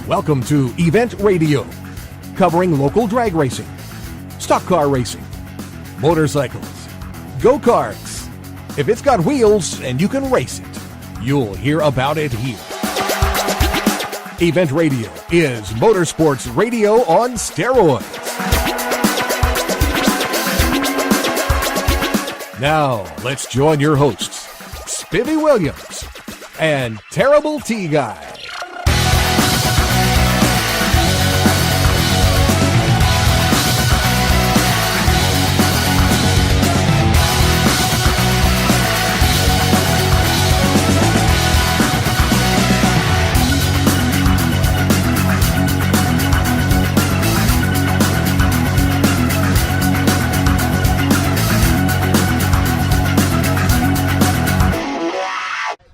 Welcome to Event Radio, covering local drag racing, stock car racing, motorcycles, go-karts. If it's got wheels and you can race it, you'll hear about it here. Event Radio is motorsports radio on steroids. Now, let's join your hosts, Spivvy Williams and Terrible T Guy.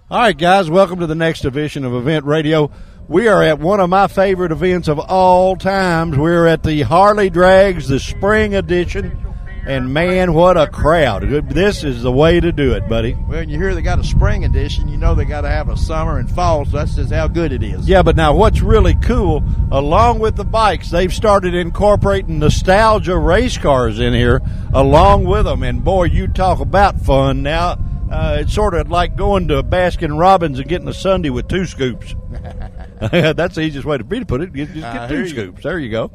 All right, guys, welcome to the next edition of Event Radio. We are at one of my favorite events of all times. We're at the Harley Drags, the spring edition, and man, what a crowd. This is the way to do it, buddy. Well, when you hear they got a spring edition, you know they got to have a summer and fall, so that's just how good it is. Yeah, but now what's really cool, along with the bikes, they've started incorporating nostalgia race cars in here along with them, and boy, you talk about fun now. It's sort of like going to Baskin Robbins and getting a sundae with 2 scoops. That's the easiest way to put it. You just get 2 scoops. There you go.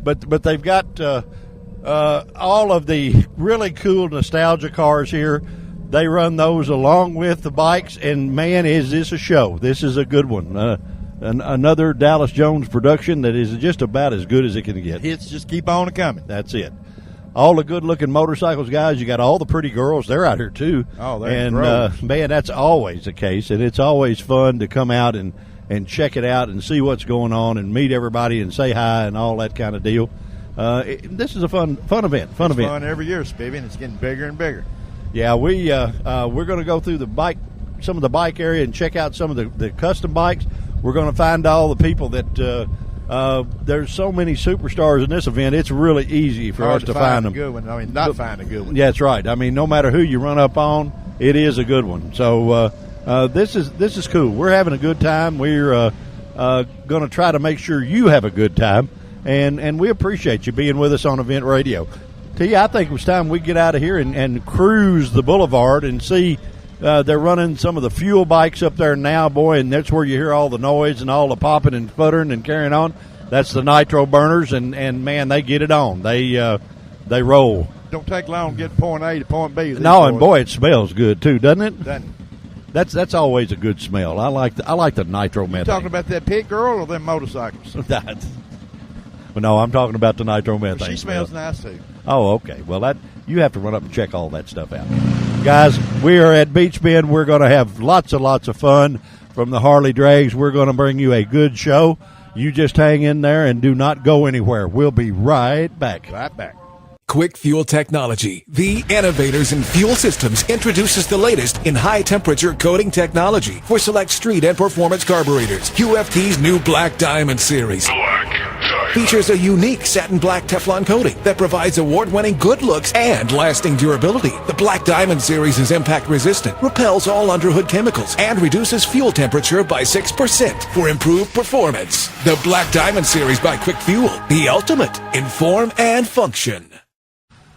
But they've got all of the really cool nostalgia cars here. They run those along with the bikes, and man, is this a show. This is a good one. Another Dallas Jones production that is just about as good as it can get. Hits just keep on coming. That's it. All the good-looking motorcycles, guys. You got all the pretty girls. They're out here, too. Oh, they're great. Man, that's always the case, and it's always fun to come out and check it out and see what's going on and meet everybody and say hi and all that kind of deal. This is a fun event. Fun event. It's fun every year, Spivvy, and it's getting bigger and bigger. Yeah, we're going to go through some of the bike area and check out some of the custom bikes. We're going to find all the people that there's so many superstars in this event, it's really easy for us to find them. A good one. I mean, not find a good one. Yeah, that's right. I mean, no matter who you run up on, it is a good one. So this is cool. We're having a good time. We're going to try to make sure you have a good time, and we appreciate you being with us on Event Radio. T, I think it was time we get out of here and cruise the boulevard and see. They're running some of the fuel bikes up there now, boy, and that's where you hear all the noise and all the popping and sputtering and carrying on. That's the nitro burners, and man, they get it on. They roll. Don't take long to get point A to point B. No, and boy, it smells good too, doesn't it? Doesn't it? That's always a good smell. I like the nitro methane. You talking about that pit girl or them motorcycles? Well, no, I'm talking about the nitro methane. Well, she smells nice too. Oh, okay. Well, you have to run up and check all that stuff out. Guys, we are at Beach Bend. We're going to have lots of fun from the Harley Drags. We're going to bring you a good show. You just hang in there and do not go anywhere. We'll be right back. Right back. Quick Fuel Technology, the innovators in fuel systems, introduces the latest in high-temperature coating technology for select street and performance carburetors. QFT's new Black Diamond series features a unique satin black Teflon coating that provides award-winning good looks and lasting durability. The Black Diamond series is impact-resistant, repels all underhood chemicals, and reduces fuel temperature by 6% for improved performance. The Black Diamond series by Quick Fuel, the ultimate in form and function.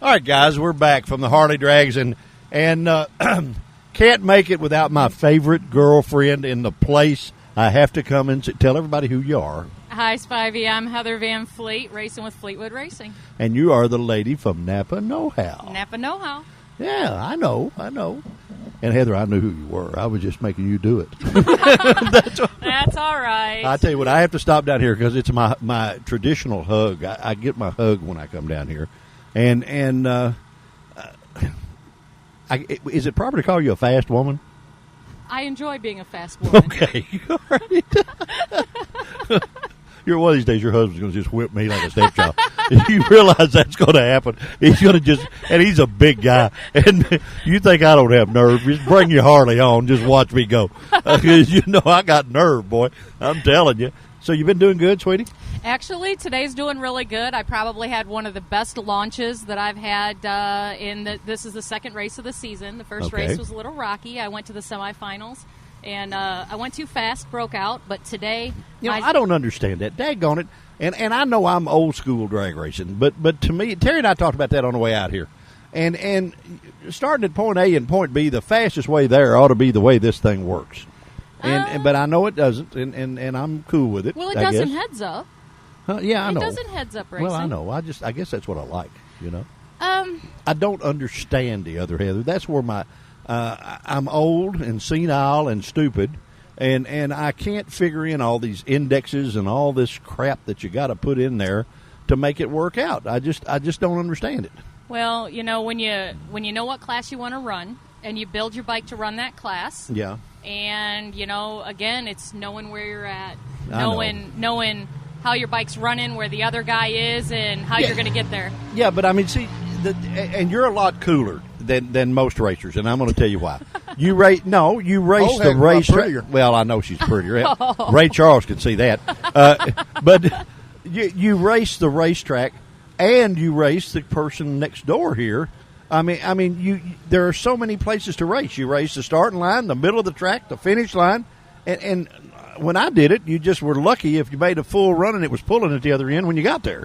All right, guys, we're back from the Harley Drags, and can't make it without my favorite girlfriend in the place. I have to come and tell everybody who you are. Hi, Spivey. I'm Heather Van Fleet, racing with Fleetwood Racing. And you are the lady from Napa Know-How. Napa Know-How. Yeah, I know. And, Heather, I knew who you were. I was just making you do it. That's all right. I tell you what, I have to stop down here because it's my traditional hug. I get my hug when I come down here. And is it proper to call you a fast woman? I enjoy being a fast woman. Okay. All right. One of these days, your husband's going to just whip me like a stepchild. You realize that's going to happen. He's going to and he's a big guy. And you think I don't have nerve. Just bring your Harley on. Just watch me go. Because you know I got nerve, boy. I'm telling you. So you've been doing good, sweetie? Actually, today's doing really good. I probably had one of the best launches that I've had this is the second race of the season. The first race was a little rocky. I went to the semifinals. and I went too fast, broke out. But today, I don't understand that. Daggone it. And I know I'm old school drag racing, but to me, Terry and I talked about that on the way out here. And starting at point A and point B, the fastest way there ought to be the way this thing works. But I know it doesn't, and I'm cool with it. Well, it doesn't heads up. Yeah, I know. It doesn't heads up racing. Well, I know. I guess that's what I like. I don't understand the other Heather. That's where I'm old and senile and stupid, and I can't figure in all these indexes and all this crap that you got to put in there to make it work out. I just don't understand it. Well, when you know what class you want to run, and you build your bike to run that class. Yeah. And again, it's knowing where you're at, knowing how your bike's running, where the other guy is, and how you're going to get there. Yeah, but I mean, see, and you're a lot cooler than most racers, and I'm going to tell you why. You race the racetrack. Well, I know she's prettier. Ray Charles could see that. But you race the racetrack, and you race the person next door here. I mean, there are so many places to race. You race the starting line, the middle of the track, the finish line, and when I did it, you just were lucky if you made a full run and it was pulling at the other end when you got there.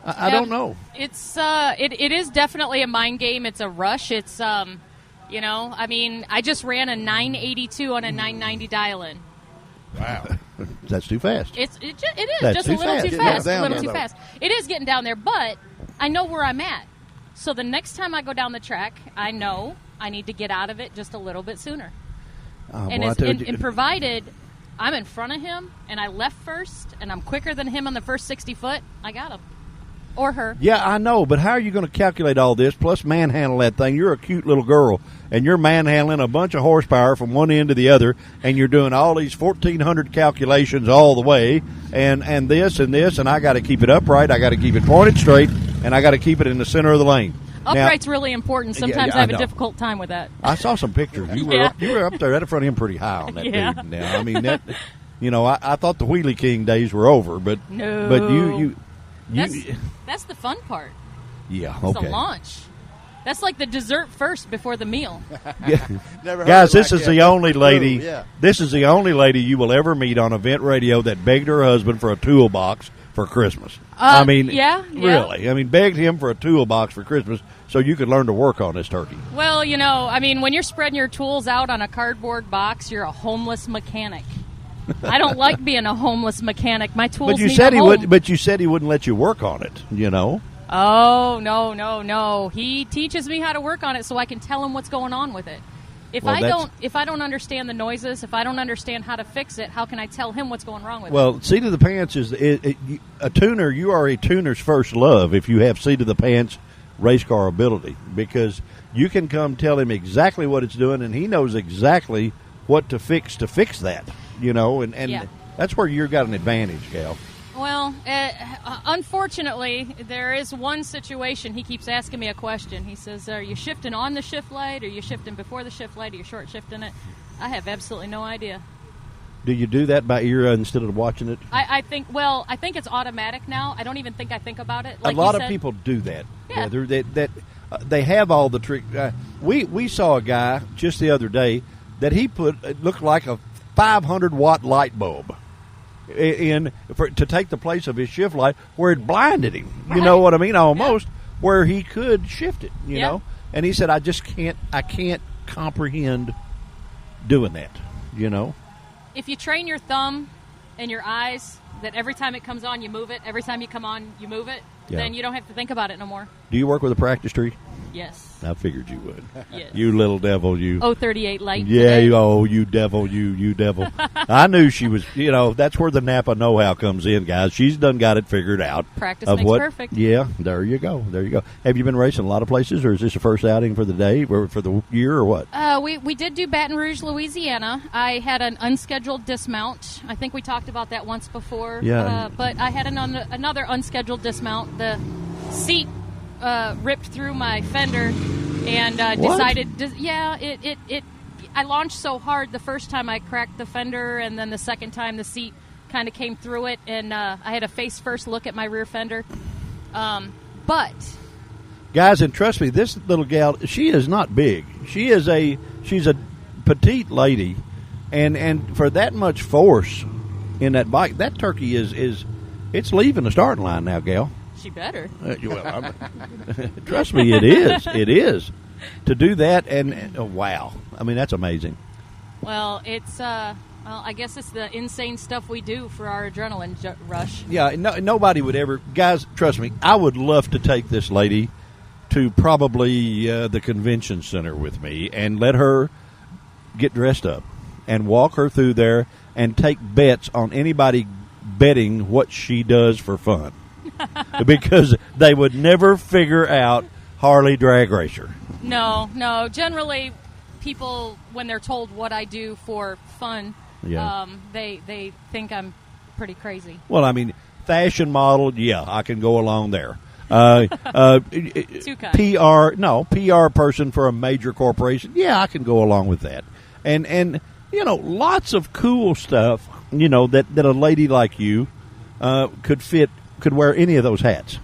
I don't know. It's it is definitely a mind game. It's a rush. It's I just ran a 982 on a 990 dial-in. Wow. That's too fast. It is That's just too a little fast. too fast. A little too fast. It is getting down there, but I know where I'm at. So the next time I go down the track, I know I need to get out of it just a little bit sooner. And provided I'm in front of him and I left first and I'm quicker than him on the first 60 foot, I got him. Or her. Yeah, I know, but how are you going to calculate all this, plus manhandle that thing? You're a cute little girl, and you're manhandling a bunch of horsepower from one end to the other, and you're doing all these 1,400 calculations all the way, and this, and I got to keep it upright, I got to keep it pointed straight, and I got to keep it in the center of the lane. Upright's really important. Sometimes I have a difficult time with that. I saw some pictures. You were up there right in front of him pretty high on that dude. Now, I mean, that, I thought the Wheelie King days were over, but you that's the fun part. Yeah, it's the launch. That's like the dessert first before the meal. Guys, this is the only lady. This is the only lady you will ever meet on event radio that begged her husband for a toolbox for Christmas. Really. I mean, begged him for a toolbox for Christmas so you could learn to work on this turkey. Well, when you're spreading your tools out on a cardboard box, you're a homeless mechanic. I don't like being a homeless mechanic. My tools need a home. But you said he wouldn't let you work on it, Oh, no. He teaches me how to work on it so I can tell him what's going on with it. If I don't understand the noises, if I don't understand how to fix it, how can I tell him what's going wrong with it? Well, seat of the pants is a tuner. You are a tuner's first love if you have seat of the pants race car ability, because you can come tell him exactly what it's doing, and he knows exactly what to fix that. And that's where you've got an advantage, Gal. Well, unfortunately, there is one situation. He keeps asking me a question. He says, are you shifting on the shift light? Are you shifting before the shift light? Are you short shifting it? I have absolutely no idea. Do you do that by ear instead of watching it? I think it's automatic now. I don't even think I think about it. Like a lot of people do that. Yeah. They have all the tricks. We saw a guy just the other day that he it looked like a 500-watt light bulb to take the place of his shift light, where it blinded him. Right. You know what I mean? Almost where he could shift it. You know, and he said, I can't comprehend doing that. If you train your thumb and your eyes that every time it comes on, you move it. Every time you come on, you move it. Yeah. Then you don't have to think about it no more. Do you work with a practice tree? Yes. I figured you would. Yes. You little devil, you. 038 light. Yeah, you devil, you devil. I knew she was, that's where the Napa know-how comes in, guys. She's done got it figured out. Practice makes perfect. Yeah, there you go. Have you been racing a lot of places, or is this your first outing for the day, or for the year, or what? We did do Baton Rouge, Louisiana. I had an unscheduled dismount. I think we talked about that once before. Yeah. But I had another unscheduled dismount. The seat ripped through my fender, and decided. I launched so hard the first time I cracked the fender, and then the second time the seat kind of came through it, and I had a face first look at my rear fender. But guys, and trust me, this little gal, she is not big. She's a petite lady, and for that much force in that bike, that turkey is it's leaving the starting line now, gal. She better. Trust me, it is. It is to do that, and wow, I mean that's amazing. Well, it's I guess it's the insane stuff we do for our adrenaline rush. Yeah, nobody would ever, guys. Trust me, I would love to take this lady to probably the convention center with me and let her get dressed up and walk her through there and take bets on anybody betting what she does for fun. Because they would never figure out Harley drag racer. No. Generally, people, when they're told what I do for fun, they think I'm pretty crazy. Well, I mean, fashion model, yeah, I can go along there. Too kind. PR person for a major corporation, yeah, I can go along with that. And lots of cool stuff, that a lady like you could wear any of those hats.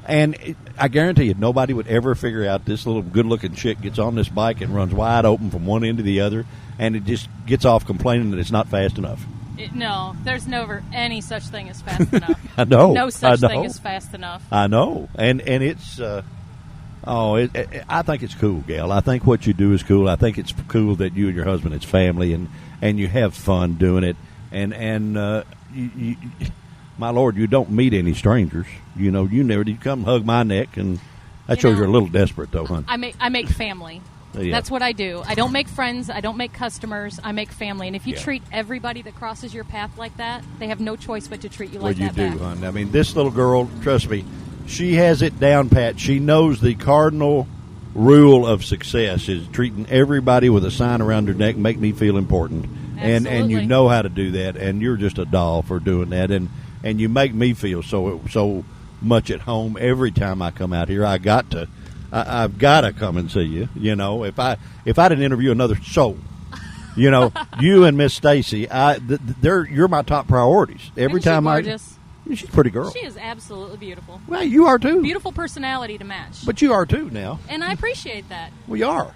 And I guarantee you, nobody would ever figure out this little good-looking chick gets on this bike and runs wide open from one end to the other, and it just gets off complaining that it's not fast enough. No, there's never any such thing as fast enough. I know. No such thing as fast enough. I know. And it's, I think it's cool, gal. I think what you do is cool. I think it's cool that you and your husband, it's family, and you have fun doing it. And you my Lord, you don't meet any strangers. You come hug my neck, and that shows you're a little desperate, though, hon. I make family. Yeah. That's what I do. I don't make friends. I don't make customers. I make family. And if you treat everybody that crosses your path like that, they have no choice but to treat you like that. Well, you do, hon. I mean, this little girl, trust me, she has it down pat. She knows the cardinal rule of success is treating everybody with a sign around their neck, make me feel important. And you know how to do that, and you're just a doll for doing that. And you make me feel so much at home every time I come out here. I've got to come and see you. If I didn't interview another soul, you and Miss Stacy, you're my top priorities. Every time gorgeous? She's a pretty girl. She is absolutely beautiful. Well, you are too. Beautiful personality to match. But you are too now. And I appreciate that. We are.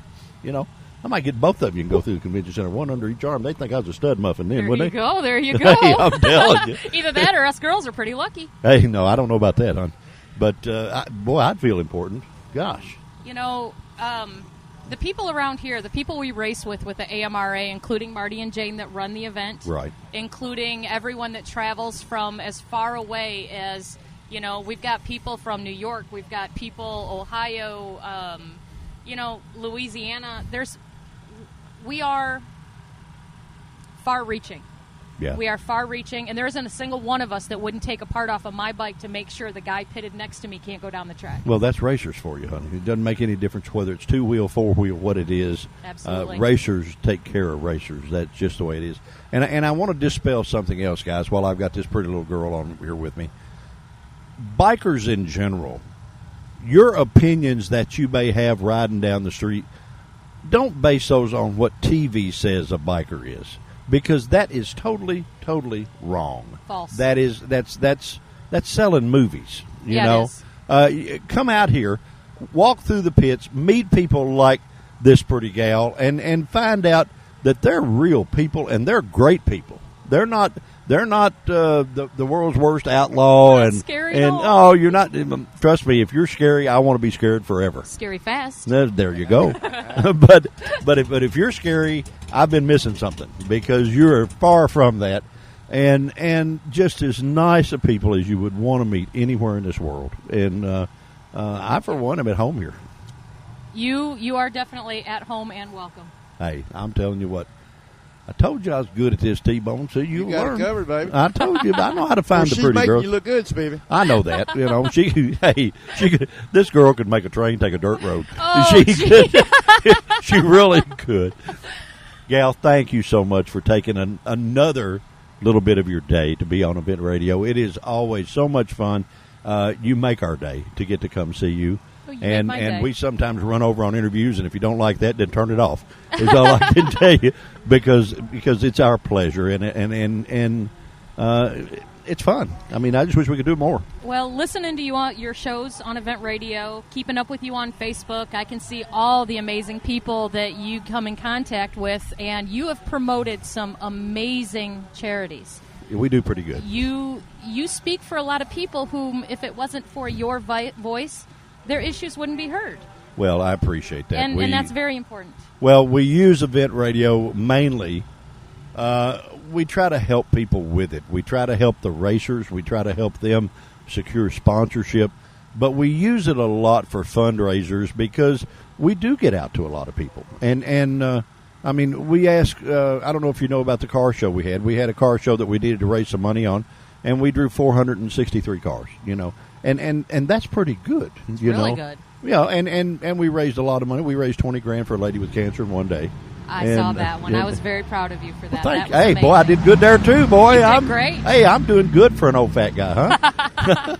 I might get both of you and go through the convention center, one under each arm. They think I was a stud muffin then, wouldn't they? There you go. Hey, I'm telling you. Either that or us girls are pretty lucky. Hey, no, I don't know about that, hon. But, I'd feel important. Gosh. The people around here, the people we race with the AMRA, including Marty and Jane that run the event, right, including everyone that travels from as far away as, we've got people from New York, we've got people Ohio, Louisiana. We are far-reaching. Yeah. We are far-reaching, and there isn't a single one of us that wouldn't take a part off of my bike to make sure the guy pitted next to me can't go down the track. Well, that's racers for you, honey. It doesn't make any difference whether it's two-wheel, four-wheel, what it is. Absolutely. Racers take care of racers. That's just the way it is. And I want to dispel something else, guys, while I've got this pretty little girl on here with me. Bikers in general, your opinions that you may have riding down the street, don't base those on what TV says a biker is, because that is totally, totally wrong. False. That's selling movies. It is. Come out here, walk through the pits, meet people like this pretty gal, and find out that they're real people and they're great people. They're not the world's worst outlaw and scary and all. oh, you're not. Trust me, if you're scary, I want to be scared forever. Scary fast. There you go. but if you're scary, I've been missing something, because you're far from that, and just as nice a people as you would want to meet anywhere in this world. And I, for one, am at home here. You are definitely at home and welcome. Hey, I'm telling you what. I told you I was good at this, T-Bone, so you got learn. it covered, baby. I told you, but I know how to find the pretty girl. She's making you look good, Stevie. I know that. This girl could make a train take a dirt road. Oh, She really could. Gal, thank you so much for taking another little bit of your day to be on Event Radio. It is always so much fun. You make our day to get to come see you. And we sometimes run over on interviews, and if you don't like that, then turn it off. Is all I can tell you, because it's our pleasure, and it's fun. I mean, I just wish we could do more. Well, listening to you on your shows on Event Radio, keeping up with you on Facebook, I can see all the amazing people that you come in contact with, and you have promoted some amazing charities. We do pretty good. You speak for a lot of people whom, if it wasn't for your voice, their issues wouldn't be heard. Well, I appreciate that. And that's very important. Well, we use Event Radio mainly. We try to help people with it. We try to help the racers. We try to help them secure sponsorship. But we use it a lot for fundraisers because we do get out to a lot of people. And I mean, we ask, I don't know if you know about the car show we had. We had a car show that we needed to raise some money on, and we drew 463 cars, And that's pretty good. It's really good. Yeah, and we raised a lot of money. We raised $20,000 for a lady with cancer in one day. I saw that one. I was very proud of you for that. Well, That was boy, I did good there too, boy. You did great. Hey, I'm doing good for an old fat guy, huh?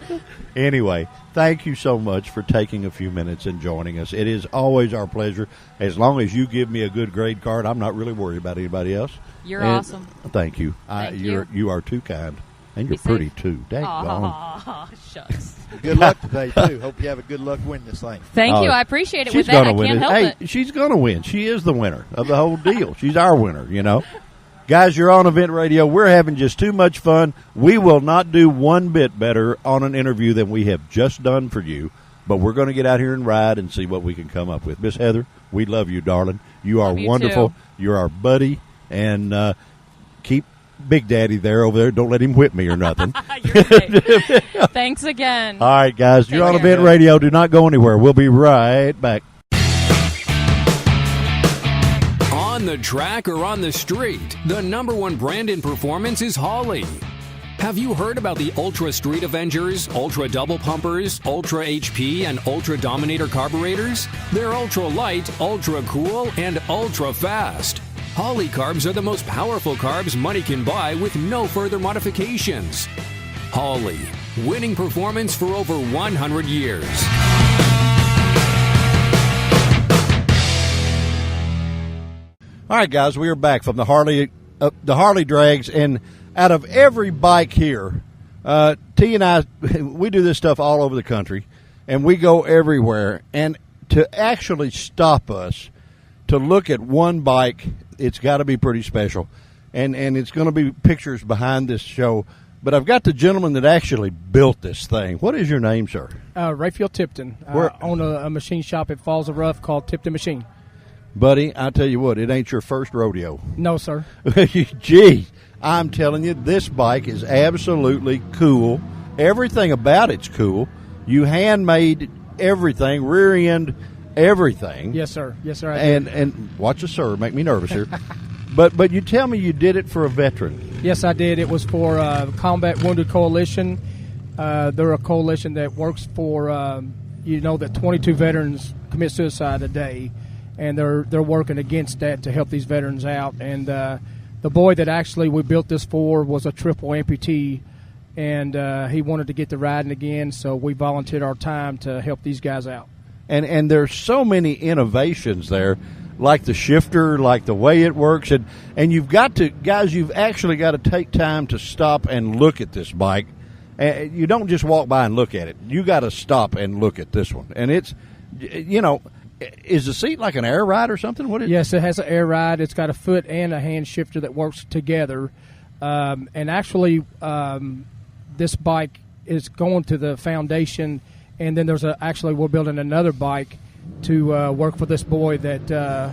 Anyway, thank you so much for taking a few minutes and joining us. It is always our pleasure. As long as you give me a good grade card, I'm not really worried about anybody else. You're awesome. Thank you. You are too kind. And you're pretty, too. Daggone. Shucks. Good luck today, too. Hope you have a good luck winning this thing. Thank you. I appreciate it. She's With that, I win can't it. help Hey, it. she's going to win. She is the winner of the whole deal. She's our winner, Guys, you're on Event Radio. We're having just too much fun. We will not do one bit better on an interview than we have just done for you, but we're going to get out here and ride and see what we can come up with. Miss Heather, we love you, darling. You are wonderful. Too. You're our buddy, and keep Big Daddy over there. Don't let him whip me or nothing. You're great. Thanks again. All right, guys. You're on care. Event Radio. Do not go anywhere. We'll be right back. On the track or on the street, the number one brand in performance is Harley. Have you heard about the Ultra Street Avengers, Ultra Double Pumpers, Ultra HP, and Ultra Dominator carburetors? They're ultra light, ultra cool, and ultra fast. Harley carbs are the most powerful carbs money can buy with no further modifications. Harley, winning performance for over 100 years. All right, guys, we are back from the Harley drags, and out of every bike here, T and I, we do this stuff all over the country, and we go everywhere. And to actually stop us to look at one bike, it's got to be pretty special. And it's going to be pictures behind this show. But I've got the gentleman that actually built this thing. What is your name, sir? Raphael Tipton. I own a machine shop at Falls of Rough called Tipton Machine. Buddy, I tell you what, it ain't your first rodeo. No, sir. Gee, I'm telling you, this bike is absolutely cool. Everything about it's cool. You handmade everything, rear end, everything. Yes, sir. Yes, sir. And watch the sir, make me nervous here. But you tell me you did it for a veteran. Yes, I did. It was for Combat Wounded Coalition. They're a coalition that works for that 22 veterans commit suicide a day, and they're working against that to help these veterans out. And the boy that actually we built this for was a triple amputee, and he wanted to get to riding again, so we volunteered our time to help these guys out. And there's so many innovations there, like the shifter, like the way it works, and you've actually got to take time to stop and look at this bike. You don't just walk by and look at it. You got to stop and look at this one. And it's, is the seat like an air ride or something? Yes, it has an air ride. It's got a foot and a hand shifter that works together. And actually, this bike is going to the foundation, and then we're building another bike to work for this boy that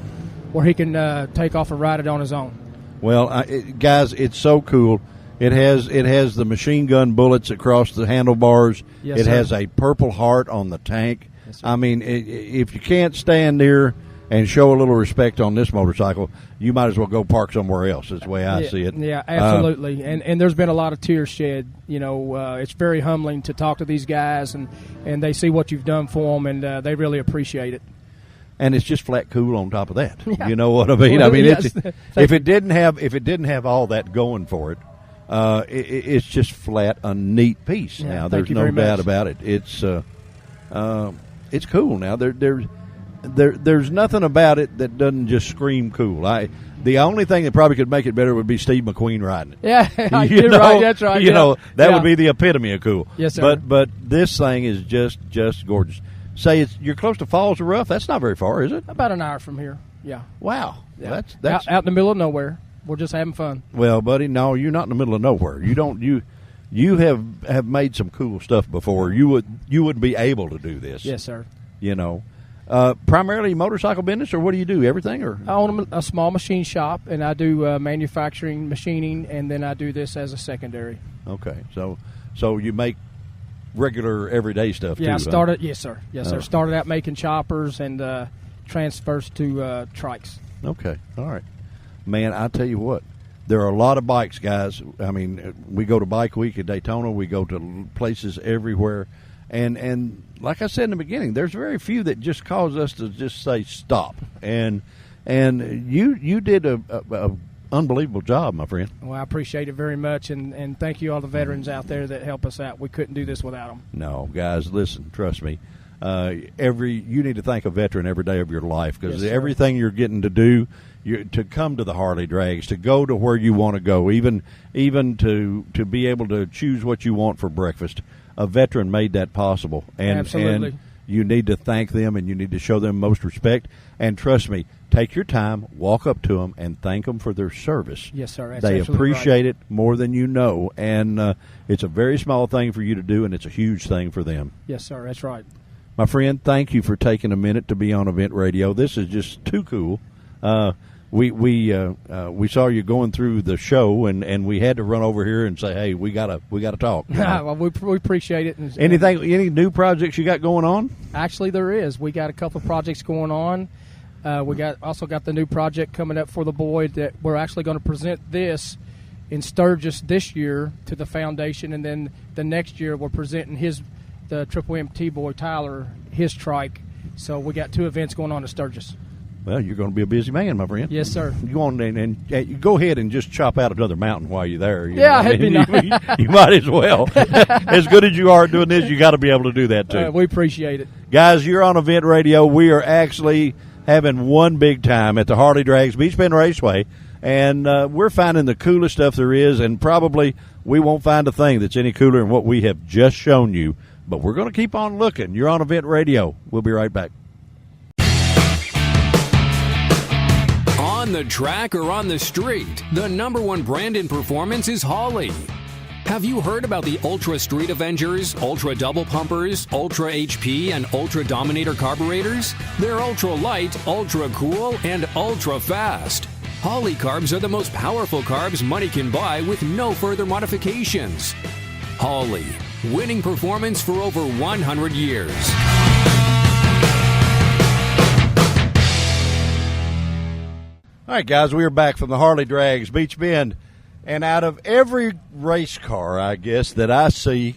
where he can take off and ride it on his own. Well, guys, it's so cool. It has the machine gun bullets across the handlebars. Yes, it sir. has a Purple Heart on the tank. Yes, sir. I mean, if you can't stand there and show a little respect on this motorcycle, you might as well go park somewhere else. That's the way I see it. Yeah, absolutely. And there's been a lot of tears shed. It's very humbling to talk to these guys, and they see what you've done for them, and they really appreciate it. And it's just flat cool on top of that. Yeah. You know what I mean? Well, I mean, yes. if it didn't have all that going for it, it's just flat a neat piece. Yeah, now thank there's you no very doubt much. about it. It's cool. Now there's nothing about it that doesn't just scream cool. The only thing that probably could make it better would be Steve McQueen riding it. Yeah, You you're know? right. That's right. You yeah. know, that Yeah. would be the epitome of cool. Yes, sir. But this thing is just gorgeous. Say you're close to Falls of Rough. That's not very far, is it? About an hour from here. Yeah. Wow. Yeah. That's out in the middle of nowhere. We're just having fun. well, buddy. No, you're not in the middle of nowhere. You have made some cool stuff before. You would be able to do this. Yes, sir. You know, primarily motorcycle business, or what do you do? Everything, or I own a small machine shop, and I do manufacturing, machining, and then I do this as a secondary. okay. So you make regular everyday stuff Yeah, I too. huh? started. Yes, sir. Yes, sir. Oh. Started out making choppers and transfers to trikes. Okay. All right. Man, I tell you what, there are a lot of bikes, guys. I mean, we go to Bike Week at Daytona. We go to places everywhere. And like I said in the beginning, there's very few that just cause us to just say stop. And you did a unbelievable job, my friend. Well, I appreciate it very much, and thank you all the veterans out there that help us out. We couldn't do this without them. No, guys, listen, trust me. You need to thank a veteran every day of your life, because Yes, sir. everything you're getting to do, to come to the Harley Drags, to go to where you want to go, even to be able to choose what you want for breakfast. A veteran made that possible, and Absolutely. and you need to thank them, and you need to show them most respect. And trust me, take your time, walk up to them, and thank them for their service. Yes, sir. That's They absolutely appreciate right. it more than you know, and it's a very small thing for you to do, and it's a huge thing for them. Yes, sir. That's right. My friend, thank you for taking a minute to be on Event Radio. This is just too cool. We saw you going through the show, and we had to run over here and say, hey, we gotta talk. Well, we appreciate it. And, Any new projects you got going on? Actually, there is. We got a couple of projects going on. We also got the new project coming up for the boy that we're actually going to present this in Sturgis this year to the foundation, and then the next year we're presenting the Triple MT boy Tyler his trike. So we got 2 events going on at Sturgis. Well, you're going to be a busy man, my friend. Yes, sir. You go on and you go ahead and just chop out another mountain while you're there. You Yeah, know? it'd be nice. You might as well. As good as you are doing this, you got to be able to do that too. We appreciate it. Guys, you're on Event Radio. We are actually having one big time at the Harley Drags Beach Bend Raceway, and we're finding the coolest stuff there is, and probably we won't find a thing that's any cooler than what we have just shown you, but we're going to keep on looking. You're on Event Radio. We'll be right back. On the track or on the street, the number one brand in performance is Harley. Have you heard about the Ultra Street Avengers, Ultra Double Pumpers, Ultra HP, and Ultra Dominator carburetors? They're ultra light, ultra cool, and ultra fast. Harley carbs are the most powerful carbs money can buy with no further modifications. Harley, winning performance for over 100 years. All right, guys, we are back from the Harley Drags Beach Bend. And out of every race car, I guess, that I see,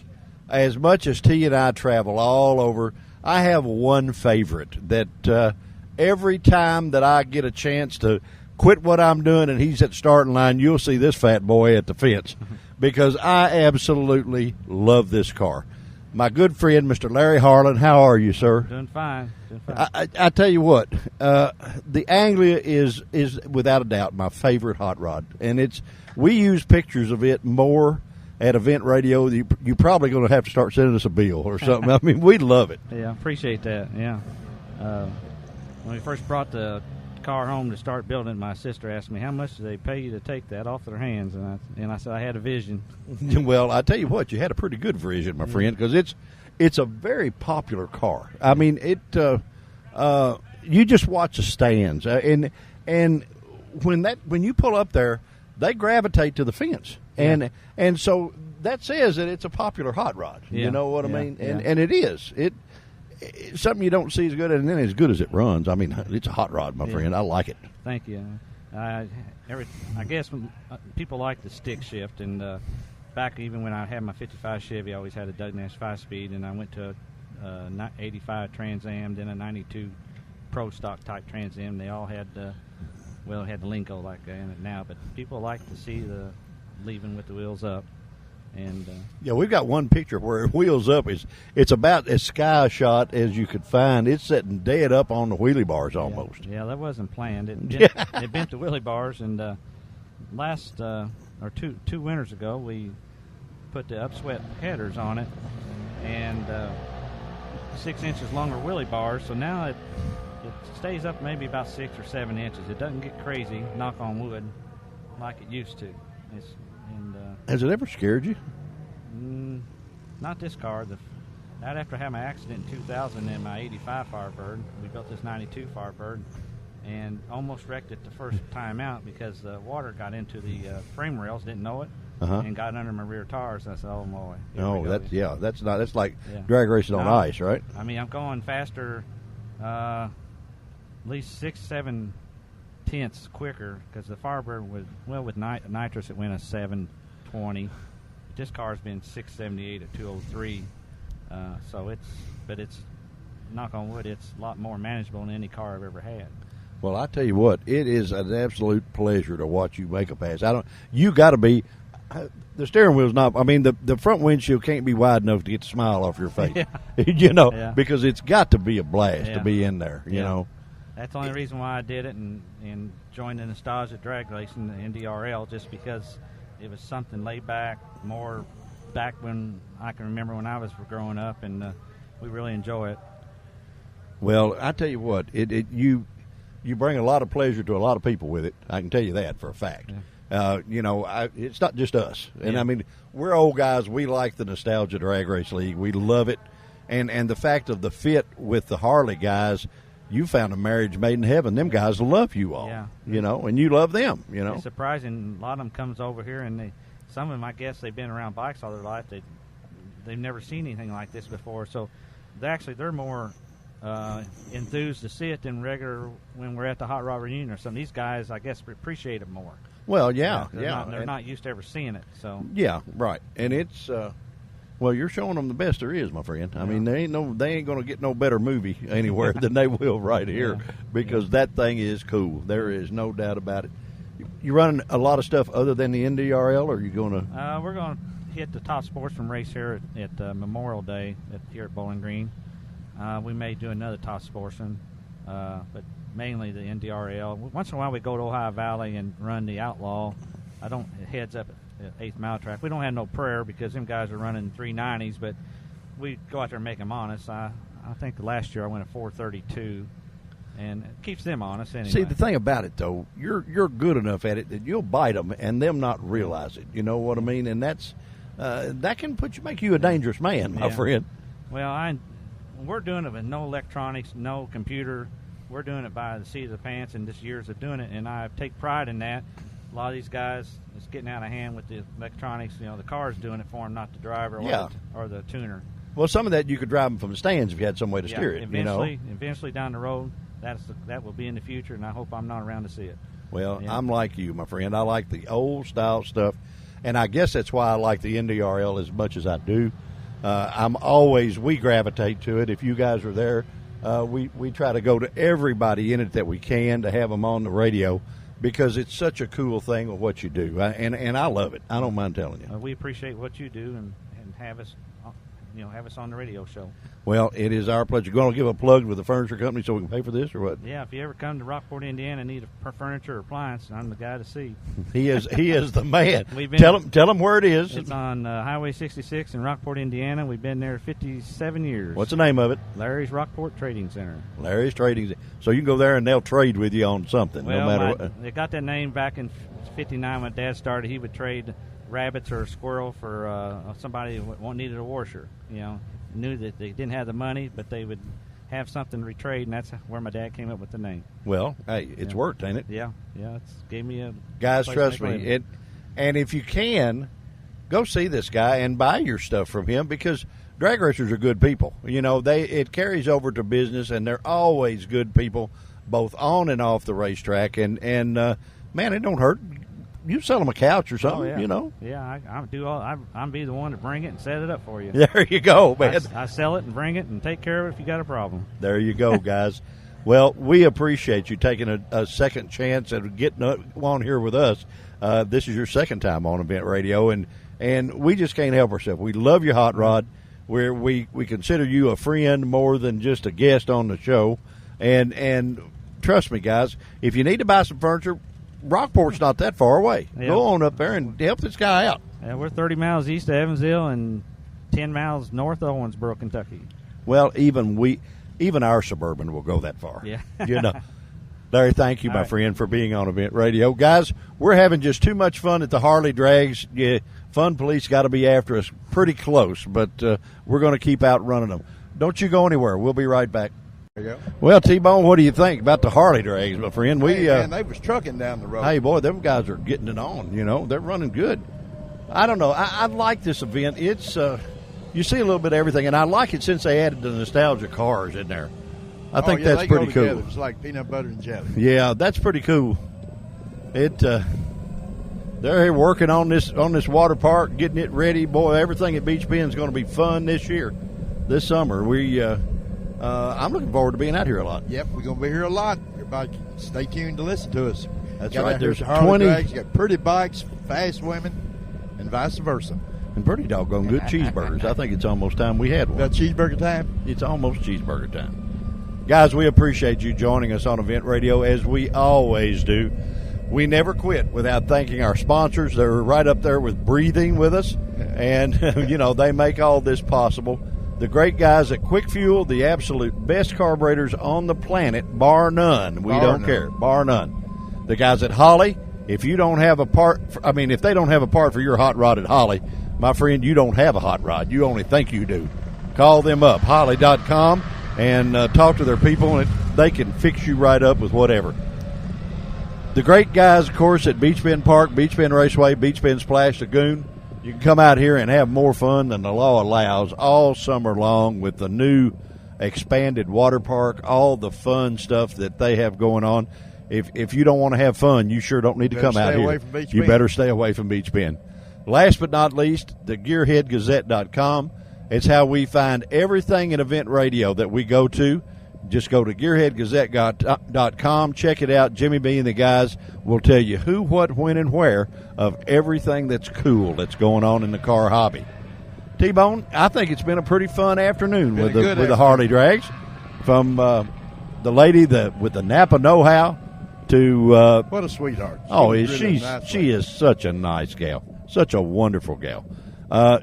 as much as T and I travel all over, I have one favorite that every time that I get a chance to quit what I'm doing and he's at the starting line, you'll see this fat boy at the fence because I absolutely love this car. My good friend, Mr. Larry Harlan, how are you, sir? Doing fine. I tell you what, the Anglia is without a doubt my favorite hot rod, and we use pictures of it more at Event Radio. You're probably going to have to start sending us a bill or something. I mean, we love it. Yeah, appreciate that. Yeah. When we first brought the car home to start building it, my sister asked me, how much do they pay you to take that off their hands? And I said I had a vision. Well, I tell you what, you had a pretty good vision, my friend, because it's a very popular car. I mean, you just watch the stands, and when you pull up there, they gravitate to the fence, and so that says that it's a popular hot rod. Yeah. You know what I Yeah. mean? Yeah. And it is. It's something you don't see as good, and then as good as it runs. I mean, it's a hot rod, my friend. I like it. Thank you. I guess people like the stick shift, and back even when I had my 55 Chevy, I always had a Doug Nash 5-speed, and I went to a 85 Trans Am, then a 92 Pro Stock type Trans Am. They all had had the Linko like in it now, but people like to see the leaving with the wheels up. And Yeah, we've got one picture where it wheels up. It's about as sky shot as you could find. It's sitting dead up on the wheelie bars almost. Yeah, that wasn't planned. It bent the wheelie bars, and last or two winters ago, we put the upswept headers on it, and 6 inches longer wheelie bars. So now it stays up maybe about 6 or 7 inches. It doesn't get crazy, knock on wood, like it used to. Has it ever scared you? Not this car. Right after I had my accident in 2000 in my 85 Firebird, we built this 92 Firebird and almost wrecked it the first time out because the water got into the frame rails, didn't know it, and got under my rear tires. I said, oh, boy. That's like drag racing on ice, right? I mean, I'm going faster, at least 6-7 tenths quicker because the Firebird with nitrous it went a 720. This car's been 678 at 203. So it's knock on wood, it's a lot more manageable than any car I've ever had. Well, I tell you what, it is an absolute pleasure to watch you make a pass. You got to be. The steering wheel's not. I mean, the front windshield can't be wide enough to get the smile off your face. Because it's got to be a blast to be in there. You know. That's the only reason why I did it and joined the nostalgia drag racing, the NDRL, just because it was something laid back, more back when I can remember when I was growing up, and we really enjoy it. Well, I tell you what, you bring a lot of pleasure to a lot of people with it. I can tell you that for a fact. Yeah. It's not just us. And, I mean, we're old guys. We like the Nostalgia Drag Race League. We love it. And the fact of the fit with the Harley guys, you found a marriage made in heaven. Them guys love you all, and you love them, It's surprising. A lot of them comes over here, and some of them, I guess, they've been around bikes all their life. They've never seen anything like this before. So they're more enthused to see it than regular when we're at the Hot Rod Reunion or something. These guys, I guess, appreciate it more. Well, They're not used to ever seeing it. So yeah, right. And it's well, you're showing them the best there is, my friend. I mean, they ain't going to get no better movie anywhere than they will right here because that thing is cool. There is no doubt about it. You running a lot of stuff other than the NDRL, or are you going to? We're going to hit the Top Sportsman race here at Memorial Day here at Bowling Green. We may do another Top Sportsman, but mainly the NDRL. Once in a while we go to Ohio Valley and run the Outlaw. It heads up at 8th Mile Track. We don't have no prayer because them guys are running 390s, but we go out there and make them honest. I think last year I went at 432. And it keeps them honest anyway. See, the thing about it, though, you're good enough at it that you'll bite them and them not realize it. You know what I mean? And that's that can make you a dangerous man, my friend. Well, we're doing it with no electronics, no computer. We're doing it by the seat of the pants and just years of doing it, and I take pride in that. A lot of these guys, it's getting out of hand with the electronics. The car's doing it for them, not the driver or the tuner. Well, some of that you could drive them from the stands if you had some way to steer it. Eventually down the road, that will be in the future, and I hope I'm not around to see it. Well, I'm like you, my friend. I like the old style stuff, and I guess that's why I like the NDRL as much as I do. We gravitate to it. If you guys are there, we try to go to everybody in it that we can to have them on the radio because it's such a cool thing with what you do, and I love it. I don't mind telling you. We appreciate what you do and have us. Have us on the radio show. Well, it is our pleasure. Going to give a plug with the furniture company so we can pay for this, or what? Yeah, if you ever come to Rockport, Indiana, and need a furniture or appliance, I'm the guy to see. He is the man. Tell him where it is. It's on Highway 66 in Rockport, Indiana. We've been there 57 years. What's the name of it? Larry's Rockport Trading Center. Larry's Trading Center. So you can go there and they'll trade with you on something, no matter what. They got that name back in '59 when Dad started. He would trade rabbits or a squirrel for somebody who needed a washer. Knew that they didn't have the money, but they would have something to retrade, and that's where my dad came up with the name. Well, hey, it's worked, ain't it? Yeah, it's gave me a guys. Trust me, and if you can, go see this guy and buy your stuff from him because drag racers are good people. It carries over to business, and they're always good people, both on and off the racetrack. And man, it don't hurt. You sell them a couch or something, Yeah, I'm be the one to bring it and set it up for you. There you go, man. I sell it and bring it and take care of it if you got a problem. There you go, guys. Well, we appreciate you taking a second chance at getting on here with us. This is your second time on Event Radio, and we just can't help ourselves. We love your hot rod. We consider you a friend more than just a guest on the show. And trust me, guys, if you need to buy some furniture, Rockport's not that far away. Yeah. Go on up there and help this guy out. Yeah, we're 30 miles east of Evansville and 10 miles north of Owensboro, Kentucky. Well, even our Suburban will go that far. Yeah. You know. Larry, thank you, my friend, for being on Event Radio. Guys, we're having just too much fun at the Harley Drags. Yeah, Fun Police got to be after us pretty close, but we're going to keep outrunning them. Don't you go anywhere. We'll be right back. There you go. Well, T-Bone, what do you think about the Harley Drags, my friend? Man, they was trucking down the road. Hey, boy, them guys are getting it on. You know, they're running good. I don't know. I like this event. It's you see a little bit of everything, and I like it since they added the nostalgia cars in there. I think that's pretty cool. Together. It's like peanut butter and jelly. Yeah, that's pretty cool. They're here working on this water park, getting it ready. Boy, everything at Beach Bend is going to be fun this summer. I'm looking forward to being out here a lot. Yep, we're going to be here a lot. Everybody, stay tuned to listen to us. That's right. There's Harley Drags. You got pretty bikes, fast women, and vice versa. And pretty doggone good cheeseburgers. I think it's almost time we had one. That cheeseburger time? It's almost cheeseburger time. Guys, we appreciate you joining us on Event Radio, as we always do. We never quit without thanking our sponsors. They're right up there with breathing with us, and, they make all this possible. The great guys at Quick Fuel, the absolute best carburetors on the planet, bar none. We don't care, bar none. The guys at Holly, if they don't have a part for your hot rod at Holly, my friend, you don't have a hot rod. You only think you do. Call them up, holly.com. And talk to their people, and they can fix you right up with whatever. The great guys, of course, at Beach Bend Park, Beach Bend Raceway, Beach Bend Splash Lagoon. You can come out here and have more fun than the law allows all summer long with the new expanded water park, all the fun stuff that they have going on. If you don't want to have fun, you sure don't need to come out here. You better stay away from Beach Bend. Last but not least, the GearheadGazette.com. It's how we find everything in Event Radio that we go to. Just go to GearheadGazette.com. Check it out. Jimmy B and the guys will tell you who, what, when, and where of everything that's cool that's going on in the car hobby. T-Bone, I think it's been a pretty fun afternoon with the Harley Drags. From the lady with the Napa know-how to what a sweetheart. She is such a nice gal, such a wonderful gal.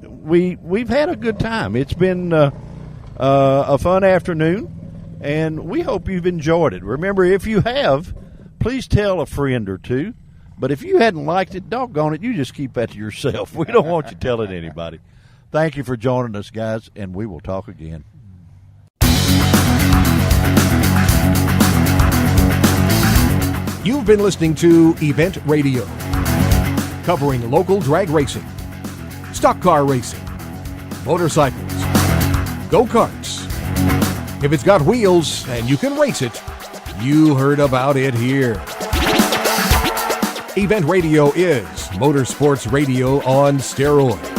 We've had a good time. It's been a fun afternoon, and we hope you've enjoyed it. Remember, if you have, please tell a friend or two. But if you hadn't liked it, doggone it, you just keep that to yourself. We don't want you telling anybody. Thank you for joining us, guys, and we will talk again. You've been listening to Event Radio, covering local drag racing, stock car racing, motorcycles, go-karts. If it's got wheels and you can race it, you heard about it here. Event Radio is motorsports radio on steroids.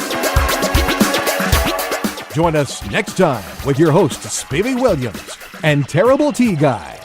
Join us next time with your hosts, Spivey Williams and Terrible T Guy.